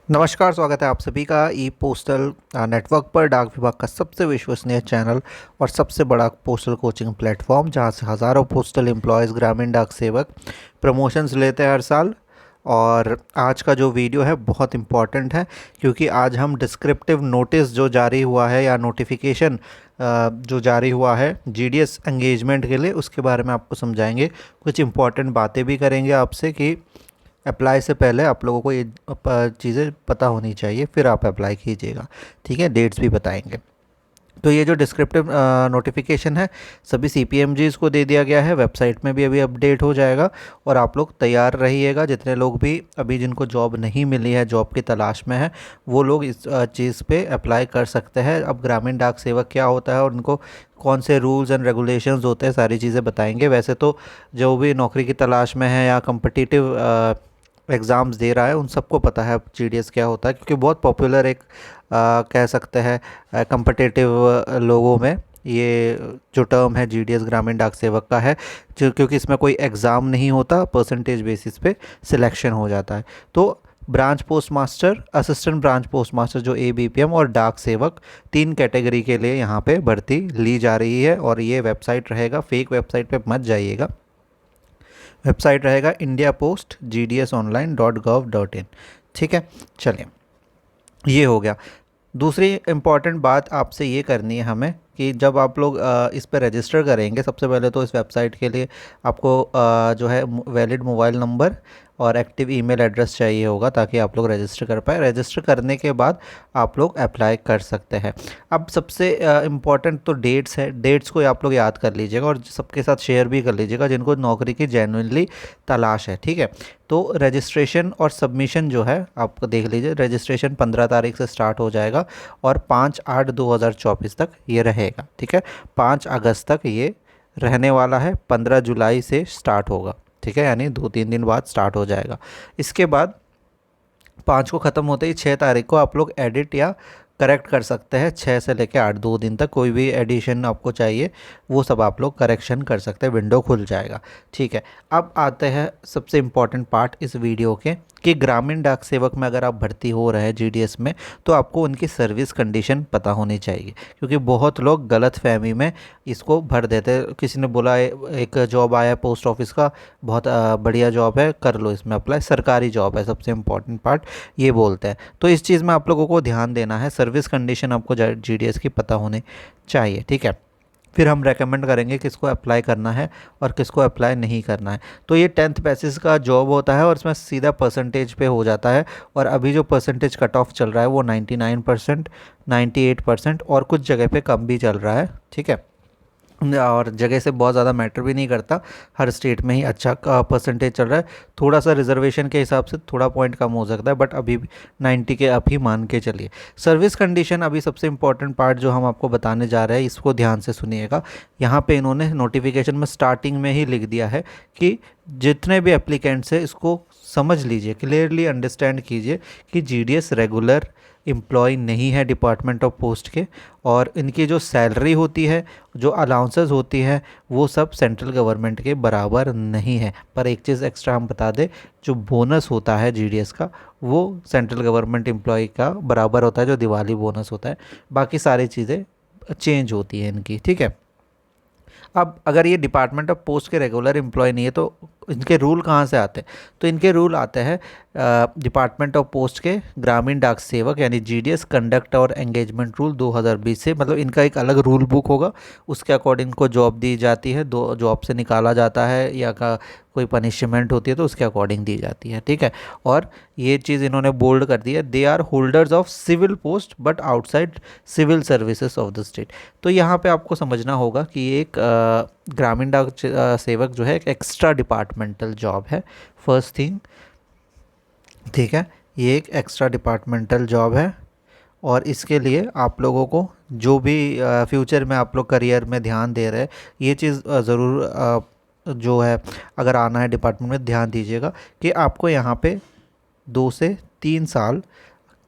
नमस्कार, स्वागत है आप सभी का ई पोस्टल नेटवर्क पर। डाक विभाग का सबसे विश्वसनीय चैनल और सबसे बड़ा पोस्टल कोचिंग प्लेटफॉर्म, जहां से हज़ारों पोस्टल एम्प्लॉयज़, ग्रामीण डाक सेवक प्रमोशंस लेते हैं हर साल। और आज का जो वीडियो है बहुत इम्पॉर्टेंट है, क्योंकि आज हम डिस्क्रिप्टिव नोटिस जो जारी हुआ है या नोटिफिकेशन जो जारी हुआ है जीडीएस एंगेजमेंट के लिए, उसके बारे में आपको समझाएंगे। कुछ इम्पॉर्टेंट बातें भी करेंगे आपसे कि अप्लाई से पहले आप लोगों को ये चीज़ें पता होनी चाहिए, फिर आप अप्लाई कीजिएगा। ठीक है, डेट्स भी बताएंगे। तो ये जो डिस्क्रिप्टिव नोटिफिकेशन है सभी सीपीएमजीज को दे दिया गया है, वेबसाइट में भी अभी अपडेट हो जाएगा। और आप लोग तैयार रहिएगा, जितने लोग भी अभी जिनको जॉब नहीं मिली है, जॉब की तलाश में है, वो लोग इस चीज़ पे अप्लाई कर सकते हैं। अब ग्रामीण डाक सेवक क्या होता है और उनको कौन से रूल्स एंड रेगुलेशंस होते हैं, सारी चीज़ें बताएंगे। वैसे तो जो भी नौकरी की तलाश में है या कम्पिटिटिव एग्ज़ाम्स दे रहा है, उन सबको पता है जीडीएस क्या होता है, क्योंकि बहुत पॉपुलर एक कह सकते हैं कम्पिटिटिव लोगों में ये जो टर्म है जीडीएस ग्रामीण डाक सेवक का है, जो क्योंकि इसमें कोई एग्ज़ाम नहीं होता, परसेंटेज बेसिस पे सिलेक्शन हो जाता है। तो branch post master, assistant branch post master जो एबीपीएम और डाक सेवक, तीन कैटेगरी के लिए यहाँ पे भर्ती ली जा रही है। और ये वेबसाइट रहेगा, फेक वेबसाइट पे मत जाइएगा, वेबसाइट रहेगा indiapost.gdsonline.gov.in। ठीक है, चलिए, ये हो गया। दूसरी इम्पॉर्टेंट बात आपसे ये करनी है हमें कि जब आप लोग इस पर रजिस्टर करेंगे, सबसे पहले तो इस वेबसाइट के लिए आपको जो है वैलिड मोबाइल नंबर और एक्टिव ईमेल एड्रेस चाहिए होगा, ताकि आप लोग रजिस्टर कर पाए। रजिस्टर करने के बाद आप लोग अप्लाई कर सकते हैं। अब सबसे इम्पॉर्टेंट तो डेट्स है, डेट्स को आप लोग याद कर लीजिएगा और सबके साथ शेयर भी कर लीजिएगा जिनको नौकरी की जेन्युइनली तलाश है। ठीक है, तो रजिस्ट्रेशन और सबमिशन जो है आपको देख लीजिए। रजिस्ट्रेशन 15 तारीख से स्टार्ट हो जाएगा और 5/8/2024 तक ये रहेगा। ठीक है, 5 अगस्त तक ये रहने वाला है, 15 जुलाई से स्टार्ट होगा। ठीक है, यानी 2-3 दिन बाद स्टार्ट हो जाएगा। इसके बाद 5 को ख़त्म होते ही 6 तारीख को आप लोग एडिट या करेक्ट कर सकते हैं। 6 से लेकर 8, 2 दिन तक कोई भी एडिशन आपको चाहिए वो सब आप लोग करेक्शन कर सकते हैं, विंडो खुल जाएगा। ठीक है, अब आते हैं सबसे इम्पॉर्टेंट पार्ट इस वीडियो के, कि ग्रामीण डाक सेवक में अगर आप भर्ती हो रहे हैं जीडीएस में, तो आपको उनकी सर्विस कंडीशन पता होनी चाहिए। क्योंकि बहुत लोग गलत फहमी में इसको भर देते हैं। किसी ने बोला एक जॉब आया है पोस्ट ऑफिस का, बहुत बढ़िया जॉब है, कर लो इसमें अप्लाई, सरकारी जॉब है, सबसे इम्पॉर्टेंट पार्ट ये बोलते हैं। तो इस चीज़ में आप लोगों को ध्यान देना है, सर्विस कंडीशन आपको जीडीएस की पता होनी चाहिए। ठीक है, फिर हम रेकमेंड करेंगे किसको अप्लाई करना है और किसको अप्लाई नहीं करना है। तो ये 10th बेसिस का जॉब होता है और इसमें सीधा परसेंटेज पे हो जाता है। और अभी जो परसेंटेज कट ऑफ चल रहा है वो 99%, 98% और कुछ जगह पे कम भी चल रहा है। ठीक है, और जगह से बहुत ज़्यादा मैटर भी नहीं करता, हर स्टेट में ही अच्छा परसेंटेज चल रहा है। थोड़ा सा रिजर्वेशन के हिसाब से थोड़ा पॉइंट कम हो सकता है, बट अभी भी 90 के अप ही मान के चलिए। सर्विस कंडीशन अभी सबसे इम्पॉर्टेंट पार्ट जो हम आपको बताने जा रहे हैं, इसको ध्यान से सुनिएगा। यहाँ पे इन्होंने नोटिफिकेशन में स्टार्टिंग में ही लिख दिया है कि जितने भी एप्लीकेंट्स हैं इसको समझ लीजिए, क्लियरली अंडरस्टैंड कीजिए कि जीडीएस रेगुलर एम्प्लॉय नहीं है डिपार्टमेंट ऑफ पोस्ट के, और इनकी जो सैलरी होती है, जो अलाउंसेस होती हैं, वो सब सेंट्रल गवर्नमेंट के बराबर नहीं है। पर एक चीज़ एक्स्ट्रा हम बता दें, जो बोनस होता है जीडीएस का, वो सेंट्रल गवर्नमेंट एम्प्लॉय का बराबर होता है, जो दिवाली बोनस होता है। बाकी सारी चीज़ें चेंज होती हैं इनकी। ठीक है, अब अगर ये डिपार्टमेंट ऑफ पोस्ट के रेगुलर एम्प्लॉय नहीं है, तो इनके रूल कहाँ से आते हैं? तो इनके रूल आते हैं डिपार्टमेंट ऑफ पोस्ट के ग्रामीण डाक सेवक यानी जीडीएस कंडक्ट और एंगेजमेंट रूल 2020 से। मतलब इनका एक अलग रूल बुक होगा, उसके अकॉर्डिंग को जॉब दी जाती है, दो जॉब से निकाला जाता है या का कोई पनिशमेंट होती है तो उसके अकॉर्डिंग दी जाती है। ठीक है, और ये चीज़ इन्होंने बोल्ड कर दी है, they are holders of civil post but outside civil services of the state. तो यहाँ पे आपको समझना होगा कि ये एक ग्रामीण डाक सेवक जो है एक एक्स्ट्रा डिपार्टमेंटल जॉब है, फर्स्ट थिंग। ठीक है, ये एक एक्स्ट्रा डिपार्टमेंटल जॉब है और इसके लिए आप लोगों को जो भी फ्यूचर में आप लोग करियर में ध्यान दे रहे हैं, ये चीज़ ज़रूर जो है, अगर आना है डिपार्टमेंट में, ध्यान दीजिएगा कि आपको यहाँ पे 2 से 3 साल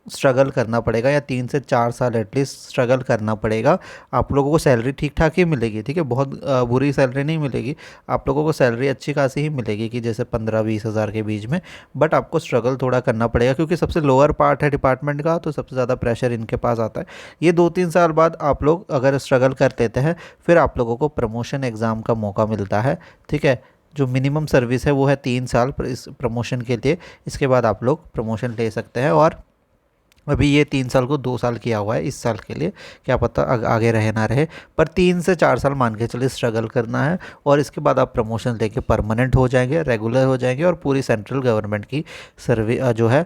स्ट्रगल करना पड़ेगा, या 3 से 4 साल एटलीस्ट स्ट्रगल करना पड़ेगा। आप लोगों को सैलरी ठीक ठाक ही मिलेगी, ठीक है, बहुत बुरी सैलरी नहीं मिलेगी। आप लोगों को सैलरी अच्छी खासी ही मिलेगी कि जैसे 15-20 हज़ार के बीच में। बट आपको स्ट्रगल थोड़ा करना पड़ेगा, क्योंकि सबसे लोअर पार्ट है डिपार्टमेंट का, तो सबसे ज़्यादा प्रेशर इनके पास आता है। ये 2-3 साल बाद आप लोग अगर स्ट्रगल कर लेते हैं, फिर आप लोगों को प्रमोशन एग्ज़ाम का मौका मिलता है, ठीक है। जो मिनिमम सर्विस है वो है 3 साल इस प्रमोशन के लिए। इसके बाद आप लोग प्रमोशन ले सकते हैं, और अभी ये 3 साल को 2 साल किया हुआ है इस साल के लिए, क्या पता आगे रहे ना रहे। पर 3 से 4 साल मान के चलिए स्ट्रगल करना है, और इसके बाद आप प्रमोशन लेके परमानेंट हो जाएंगे, रेगुलर हो जाएंगे, और पूरी सेंट्रल गवर्नमेंट की जो है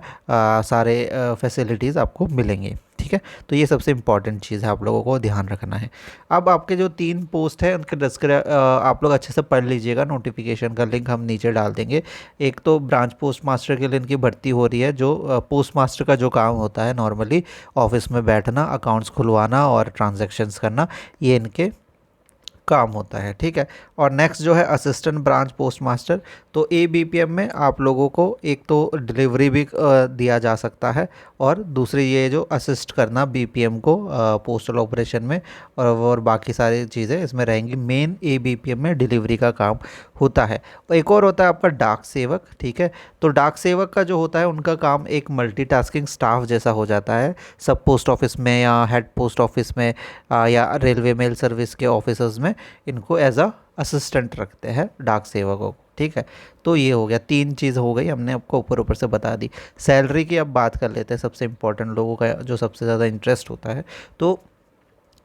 सारे फैसिलिटीज़ आपको मिलेंगी, ठीक है। तो ये सबसे इम्पॉर्टेंट चीज़ है, आप लोगों को ध्यान रखना है। अब आपके जो 3 पोस्ट है उनके आप लोग अच्छे से पढ़ लीजिएगा, नोटिफिकेशन का लिंक हम नीचे डाल देंगे। एक तो ब्रांच पोस्ट मास्टर के लिए इनकी भर्ती हो रही है, जो पोस्ट मास्टर का जो काम होता है नॉर्मली ऑफिस में बैठना, अकाउंट्स खुलवाना और ट्रांजैक्शंस करना, ये इनके काम होता है, ठीक है। और नेक्स्ट जो है असिस्टेंट ब्रांच पोस्ट मास्टर, तो ABPM में आप लोगों को एक तो डिलीवरी भी दिया जा सकता है, और दूसरी ये जो असिस्ट करना BPM को पोस्टल ऑपरेशन में, और बाकी सारी चीज़ें इसमें रहेंगी। मेन ABPM में डिलीवरी का काम होता है। और एक और होता है आपका डाक सेवक, ठीक है। तो डाक सेवक का जो होता है उनका काम एक मल्टीटास्किंग स्टाफ जैसा हो जाता है, सब पोस्ट ऑफिस में या हेड पोस्ट ऑफिस में या रेलवे मेल सर्विस के ऑफिसर्स में इनको एज अ असिस्टेंट रखते हैं डाक सेवकों को, ठीक है। तो ये हो गया, 3 चीज़ हो गई, हमने आपको ऊपर ऊपर से बता दी। सैलरी की अब बात कर लेते हैं, सबसे इंपॉर्टेंट लोगों का जो सबसे ज़्यादा इंटरेस्ट होता है। तो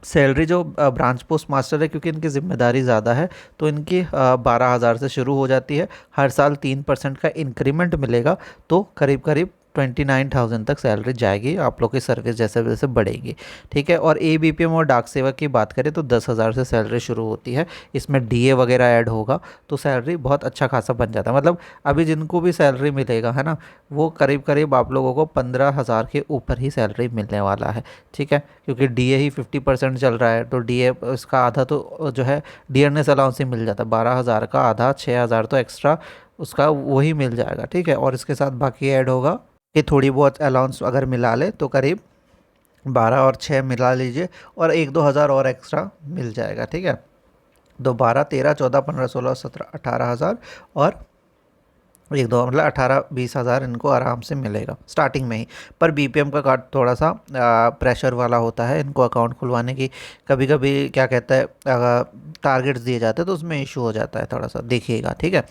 सैलरी जो ब्रांच पोस्ट मास्टर है, क्योंकि इनकी ज़िम्मेदारी ज़्यादा है, तो इनकी 12,000 से शुरू हो जाती है। हर साल 3% का इंक्रीमेंट मिलेगा, तो करीब करीब 29,000 तक सैलरी जाएगी, आप लोग की सर्विस जैसे जैसे बढ़ेगी, ठीक है। और ABPM और डाक सेवक की बात करें तो 10,000 से सैलरी शुरू होती है। इसमें DA वगैरह ऐड होगा, तो सैलरी बहुत अच्छा खासा बन जाता है। मतलब अभी जिनको भी सैलरी मिलेगा, है ना, वो करीब करीब आप लोगों को 15,000 के ऊपर ही सैलरी मिलने वाला है, ठीक है। क्योंकि DA ही 50% चल रहा है, तो DA इसका आधा तो जो है डियरनेस अलाउंस ही मिल जाता है। 12,000 का आधा 6,000 तो एक्स्ट्रा उसका वही मिल जाएगा, ठीक है। और इसके साथ बाकी ऐड होगा कि थोड़ी बहुत अलाउंस अगर मिला ले तो करीब 12 और 6 मिला लीजिए, और 1-2 हज़ार और एक्स्ट्रा मिल जाएगा, ठीक है। तो 12, 13, 14, 15, 16, 17, 18 हज़ार, और 1-2 मतलब 18-20 हज़ार इनको आराम से मिलेगा स्टार्टिंग में ही। पर BPM का कार्ड थोड़ा सा प्रेशर वाला होता है, इनको अकाउंट खुलवाने की कभी कभी क्या कहता है टारगेट्स दिए जाते हैं, तो उसमें इशू हो जाता है, थोड़ा सा देखिएगा, ठीक है।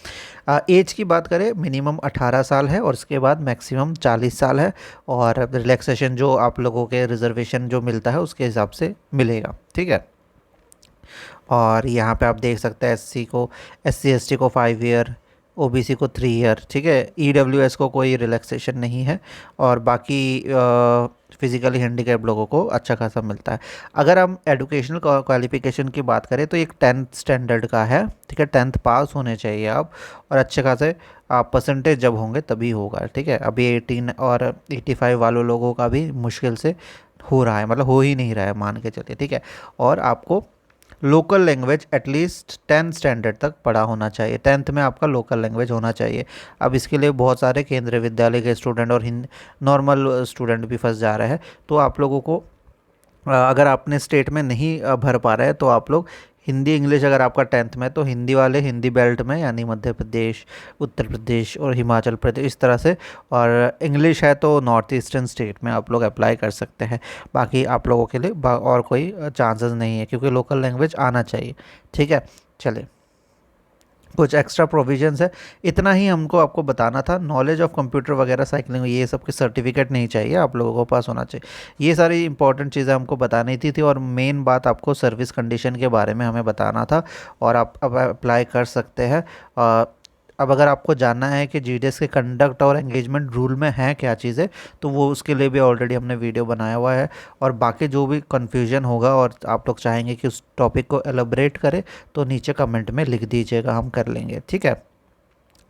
एज की बात करें, मिनिमम 18 साल है, और इसके बाद मैक्सिमम 40 साल है। और रिलैक्सेशन जो आप लोगों के रिजर्वेशन जो मिलता है उसके हिसाब से मिलेगा, ठीक है। और यहाँ पे आप देख सकते हैं SC ST को 5 ईयर, OBC को 3 ईयर, ठीक है। EWS को कोई रिलैक्सेशन नहीं है, और बाकी फिज़िकली हैंडीकैप लोगों को अच्छा खासा मिलता है। अगर हम एजुकेशनल क्वालिफिकेशन की बात करें तो एक 10th स्टैंडर्ड का है, ठीक है। 10th पास होने चाहिए आप, और अच्छे खासे आप परसेंटेज जब होंगे तभी होगा, ठीक है। अभी 18 और 85 वालों लोगों का भी मुश्किल से हो रहा है, मतलब हो ही नहीं रहा है मान के चलिए, ठीक है। और आपको local language at least 10th standard तक पढ़ा होना चाहिए, 10th में आपका लोकल लैंग्वेज होना चाहिए। अब इसके लिए बहुत सारे केंद्रीय विद्यालय के स्टूडेंट और नॉर्मल स्टूडेंट भी फंस जा रहे हैं। तो आप लोगों को अगर आपने स्टेट में नहीं भर पा रहे हैं, तो आप लोग हिंदी इंग्लिश, अगर आपका 10th में, तो हिंदी वाले हिंदी बेल्ट में, यानी मध्य प्रदेश, उत्तर प्रदेश और हिमाचल प्रदेश, इस तरह से। और इंग्लिश है तो नॉर्थ ईस्टर्न स्टेट में आप लोग अप्लाई कर सकते हैं। बाकी आप लोगों के लिए और कोई चांसेस नहीं है, क्योंकि लोकल लैंग्वेज आना चाहिए, ठीक है। चलिए, कुछ एक्स्ट्रा प्रोविजंस है, इतना ही हमको आपको बताना था। नॉलेज ऑफ कंप्यूटर वगैरह, साइकिलिंग, ये सब के सर्टिफिकेट नहीं चाहिए, आप लोगों के पास होना चाहिए। ये सारी इंपॉर्टेंट चीज़ें हमको बतानी थी और मेन बात आपको सर्विस कंडीशन के बारे में हमें बताना था, और आप अब अप्लाई कर सकते हैं। अब अगर आपको जानना है कि GDS के कंडक्ट और एंगेजमेंट रूल में है क्या चीज़ें, तो वो उसके लिए भी ऑलरेडी हमने वीडियो बनाया हुआ है। और बाकी जो भी कन्फ्यूजन होगा और आप लोग चाहेंगे कि उस टॉपिक को एलोबरेट करें, तो नीचे कमेंट में लिख दीजिएगा, हम कर लेंगे, ठीक है।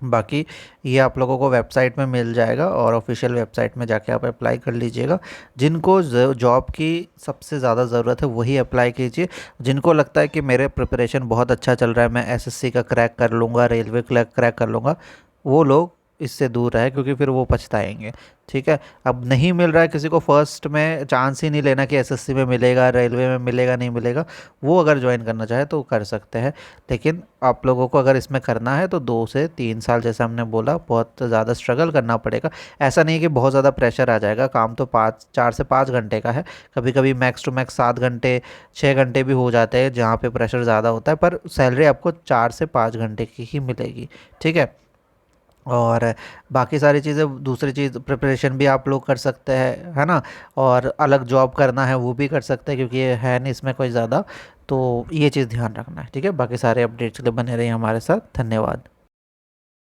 बाकी ये आप लोगों को वेबसाइट में मिल जाएगा, और ऑफिशियल वेबसाइट में जाके आप अप्लाई कर लीजिएगा। जिनको जॉब की सबसे ज़्यादा ज़रूरत है वही अप्लाई कीजिए। जिनको लगता है कि मेरे प्रिपरेशन बहुत अच्छा चल रहा है, मैं SSC का क्रैक कर लूँगा, रेलवे क्रैक कर लूँगा, वो लोग इससे दूर रहे, क्योंकि फिर वो पछताएंगे। ठीक है, अब नहीं मिल रहा है किसी को, फर्स्ट में चांस ही नहीं लेना कि एसएससी में मिलेगा, रेलवे में मिलेगा, नहीं मिलेगा। वो अगर ज्वाइन करना चाहे तो कर सकते हैं, लेकिन आप लोगों को अगर इसमें करना है तो 2 से 3 साल, जैसे हमने बोला, बहुत ज़्यादा स्ट्रगल करना पड़ेगा। ऐसा नहीं कि बहुत ज़्यादा प्रेशर आ जाएगा, काम तो 4 से 5 घंटे का है। कभी कभी मैक्स टू मैक्स 7 घंटे 6 घंटे भी हो जाते हैं जहाँ पे प्रेशर ज़्यादा होता है, पर सैलरी आपको 4 से 5 घंटे की ही मिलेगी। ठीक है, और बाकी सारी चीज़ें, दूसरी चीज़ प्रिपरेशन भी आप लोग कर सकते हैं, है ना। और अलग जॉब करना है वो भी कर सकते हैं, क्योंकि ये है नहीं इसमें कोई ज़्यादा। तो ये चीज़ ध्यान रखना है। ठीक है, बाकी सारे अपडेट्स के लिए बने रहिए हमारे साथ। धन्यवाद।